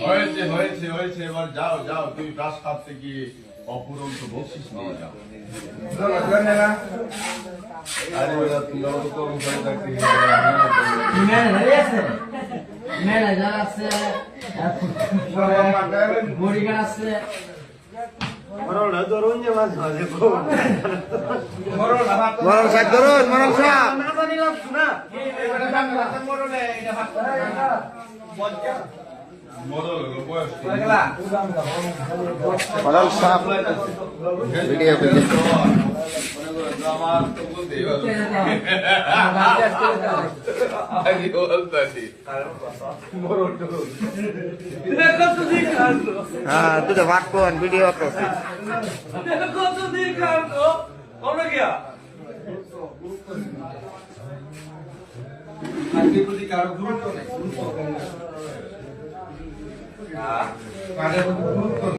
হয়েছে হয়েছে হয়েছে, এবার যাও যাও, তুমি প্রাসাদ থেকে অপুরন্ত বকশিস নিয়ে যাও। আরে ওরা তোমরা তো কম করে থাকতে ম্যানেজার আছে, বডিগার্ড আছে। মরণ ধরুন যে মাছ মাঝে মরণ সাহেব ধরুন, মরণ সাহেব। মরণ সাহেব ভিডিও করছে। আমার তো বলতেই হবে। আরে বলতাছি হ্যাঁ, তুই তো ভাট কোন ভিডিও করছিস। কারো গুরুত্ব নেই, গুরুত্ব